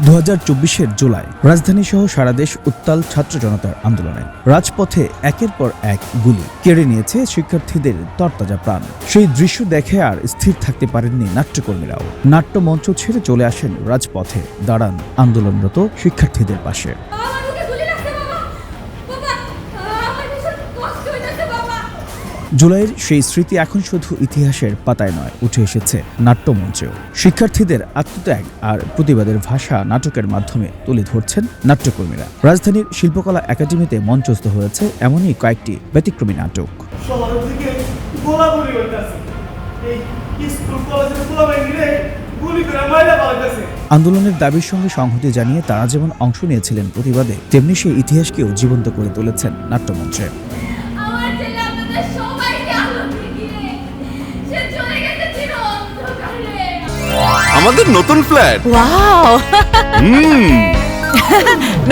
2024-এর জুলাই রাজধানী সহ সারা দেশ উত্তাল ছাত্র জনতার আন্দোলনে রাজপথে একের পর এক গুলি কেড়ে নিয়েছে শিক্ষার্থীদের তরতাজা প্রাণ। সেই দৃশ্য দেখে আর স্থির থাকতে পারেননি নাট্যকর্মীরাও। নাট্যমঞ্চ ছেড়ে চলে আসেন রাজপথে, দাঁড়ান আন্দোলনরত শিক্ষার্থীদের পাশে। জুলাইয়ের সেই স্মৃতি এখন শুধু ইতিহাসের পাতায় নয়, উঠে এসেছে নাট্যমঞ্চেও। শিক্ষার্থীদের আত্মত্যাগ আর প্রতিবাদের ভাষা নাটকের মাধ্যমে তুলে ধরছেন নাট্যকর্মীরা। রাজধানীর শিল্পকলা একাডেমিতে মঞ্চস্থ হয়েছে এমনই কয়েকটি ব্যতিক্রমী নাটক। আন্দোলনের দাবির সঙ্গে সংহতি জানিয়ে তারা যেমন অংশ নিয়েছিলেন প্রতিবাদে, তেমনি সেই ইতিহাসকেও জীবন্ত করে তুলেছেন নাট্যমঞ্চে। আমাদের নতুন ফ্ল্যাট, ওয়াও,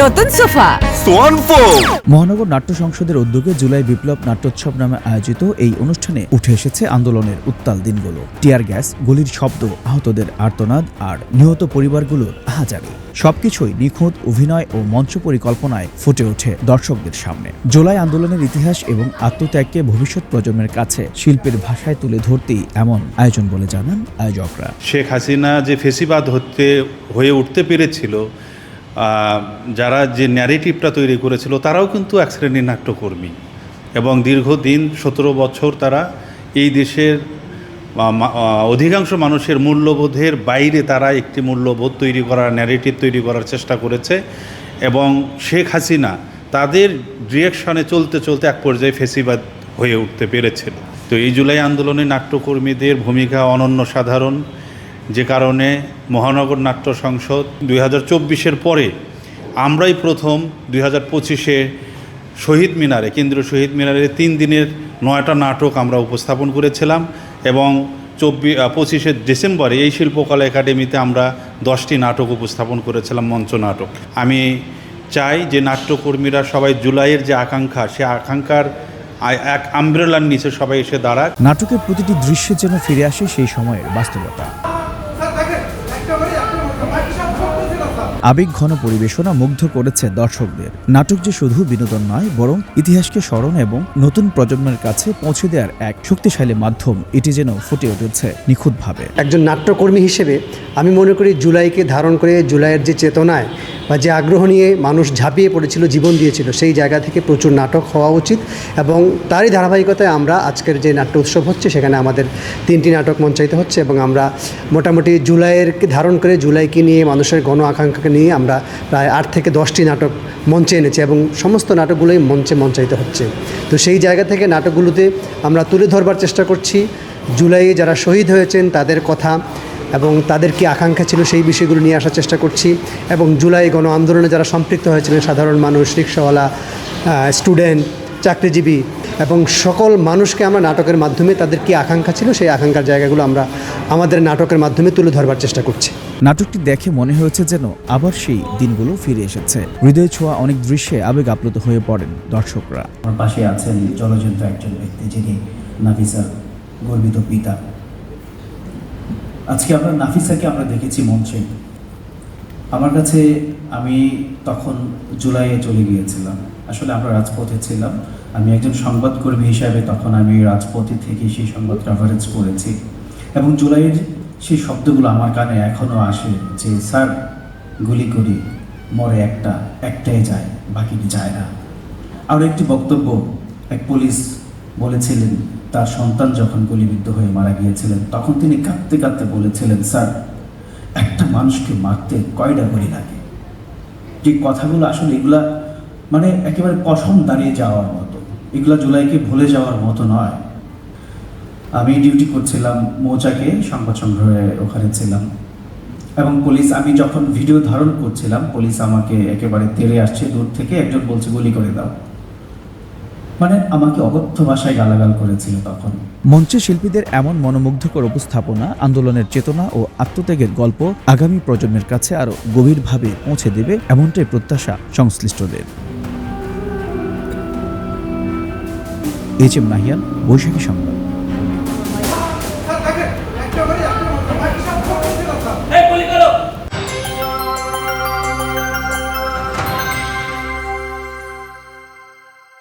নতুন সোফা, সোয়ান ফোম। মহানগর নাট্য সংসদের উদ্যোগে জুলাই বিপ্লব নাট্যোৎসব নামে আয়োজিত এই অনুষ্ঠানে উঠে এসেছে আন্দোলনের উত্তাল দিনগুলো। টিয়ার গ্যাস, গুলির শব্দ, আহতদের আর্তনাদ আর নিহত পরিবারগুলোর আহাজারি, সবকিছুই নিখুঁত অভিনয় ও মঞ্চ পরিকল্পনায় ফুটে ওঠে দর্শকদের সামনে। জুলাই আন্দোলনের ইতিহাস এবং আত্মত্যাগকে ভবিষ্যৎ প্রজন্মের কাছে শিল্পের ভাষায় তুলে ধরতেই এমন আয়োজন বলে জানান আয়োজকরা। শেখ হাসিনা যে ফেসিবাদ হয়ে উঠতে পেরেছিল, যারা যে ন্যারেটিভটা তৈরি করেছিল তারাও কিন্তু এক শ্রেণীর নাট্যকর্মী, এবং দীর্ঘদিন 17 বছর তারা এই দেশের অধিকাংশ মানুষের মূল্যবোধের বাইরে তারা একটি মূল্যবোধ তৈরি করার, ন্যারেটিভ তৈরি করার চেষ্টা করেছে। এবং শেখ হাসিনা তাদের ডিরেকশনে চলতে চলতে এক পর্যায়ে ফেসিবাদ হয়ে উঠতে পেরেছিল। তো এই জুলাই আন্দোলনে নাট্যকর্মীদের ভূমিকা অনন্য সাধারণ, যে কারণে মহানগর নাট্য সংসদ 2024-এর পরে আমরাই প্রথম 2025-এ শহীদ মিনারে, কেন্দ্রীয় শহীদ মিনারে 3 দিনের 9টা নাটক আমরা উপস্থাপন করেছিলাম, এবং 25শে ডিসেম্বরে এই শিল্পকলা একাডেমিতে আমরা 10টি নাটক উপস্থাপন করেছিলাম, মঞ্চ নাটক। আমি চাই যে নাট্যকর্মীরা সবাই জুলাইয়ের যে আকাঙ্ক্ষা, সে আকাঙ্ক্ষার এক আমব্রেলার নিচে সবাই এসে দাঁড়াক। নাটকের প্রতিটি দৃশ্যে যেন ফিরে আসে সেই সময়ের বাস্তবতা। আবেগ ঘন পরিবেশনা মুগ্ধ করেছে দর্শকদের। নাটক যে শুধু বিনোদন নয়, বরং ইতিহাসকে স্মরণ এবং নতুন প্রজন্মের কাছে পৌঁছে দেওয়ার এক শক্তিশালী মাধ্যম, এটি যেন ফুটে উঠেছে নিখুঁতভাবে। একজন নাট্যকর্মী হিসেবে আমি মনে করি জুলাইকে ধারণ করে, জুলাইয়ের যে চেতনায় বা যে আগ্রহ নিয়ে মানুষ ঝাঁপিয়ে পড়েছিল, জীবন দিয়েছিল, সেই জায়গা থেকে প্রচুর নাটক হওয়া উচিত। এবং তারই ধারাবাহিকতায় আমরা আজকের যে নাট্য উৎসব হচ্ছে, সেখানে আমাদের 3টি নাটক মঞ্চায়িত হচ্ছে, এবং আমরা মোটামুটি জুলাইয়েরকে ধারণ করে, জুলাইকে নিয়ে, মানুষের গণ আকাঙ্ক্ষাকে নিয়ে আমরা প্রায় 8 থেকে 10টি নাটক মঞ্চে এনেছি, এবং সমস্ত নাটকগুলোই মঞ্চায়িত হচ্ছে। তো সেই জায়গা থেকে নাটকগুলোতে আমরা তুলে ধরবার চেষ্টা করছি জুলাইয়ে যারা শহীদ হয়েছেন তাদের কথা, এবং তাদের কি আকাঙ্ক্ষা ছিল সেই বিষয়গুলো নিয়ে আসার চেষ্টা করছি। এবং জুলাই গণ আন্দোলনে যারা সম্পৃক্ত হয়েছিলেন, সাধারণ মানুষ, রিক্সাওয়ালা, স্টুডেন্ট, চাকরিজীবী, এবং সকল মানুষকে আমরা নাটকের মাধ্যমে তাদের কি আকাঙ্ক্ষা ছিল সেই আকাঙ্ক্ষার জায়গাগুলো আমরা আমাদের নাটকের মাধ্যমে তুলে ধরবার চেষ্টা করছি। নাটকটি দেখে মনে হয়েছে যেন আবার সেই দিনগুলো ফিরে এসেছে। হৃদয় ছোঁয়া অনেক দৃশ্যে আবেগ আপ্লুত হয়ে পড়েন দর্শকরা। আমার পাশে আছেন জলজন্ত একজন ব্যক্তি, যিনি নাফিসার গর্বিত পিতা। আজকে আমরা নাফিসাকে আমরা দেখেছি মঞ্চে। আমার কাছে, আমি তখন জুলাইয়ে চলে গিয়েছিলাম, আসলে আমরা রাজপথে ছিলাম। আমি একজন সংবাদকর্মী হিসাবে তখন আমি রাজপথে থেকে সেই সংবাদ কভারেজ করেছি, এবং জুলাইয়ের সেই শব্দগুলো আমার কানে এখনও আসে যে, স্যার গুলি করি, মরে একটাই যায়, বাকিটি যায় না। আর একটি বক্তব্য, এক পুলিশ বলেছিলেন তার সন্তান যখন গুলিবিদ্ধ হয়ে মারা গিয়েছিলেন, তখন তিনি কাঁদতে কাঁদতে বলেছিলেন, স্যার একটা মানুষকে মারতে কয়টা গুলি লাগে। যে কথাগুলো আসলে এগুলা মানে একেবারে কসম দাঁড়িয়ে যাওয়ার মতো, এগুলা জুলাইকে ভুলে যাওয়ার মতো নয়। আমি ডিউটি করছিলাম মৌচাকে, সংবাদ সংগ্রহে ওখানে ছিলাম, এবং পুলিশ, আমি যখন ভিডিও ধারণ করছিলাম, পুলিশ আমাকে একেবারে তেড়ে আসছে দূর থেকে, একজন বলছে গুলি করে দাও, মানে আমাকে অকথ্য ভাষায় গালাগাল করেছিল তখন। মঞ্চে শিল্পীদের এমন মনোমুগ্ধকর উপস্থাপনা আন্দোলনের চেতনা ও আত্মত্যাগের গল্প আগামী প্রজন্মের কাছে আরও গভীরভাবে পৌঁছে দেবে, এমনটাই প্রত্যাশা সংশ্লিষ্টদের। এইচ এম নাহিয়ান, বৈশাখী সংবাদ।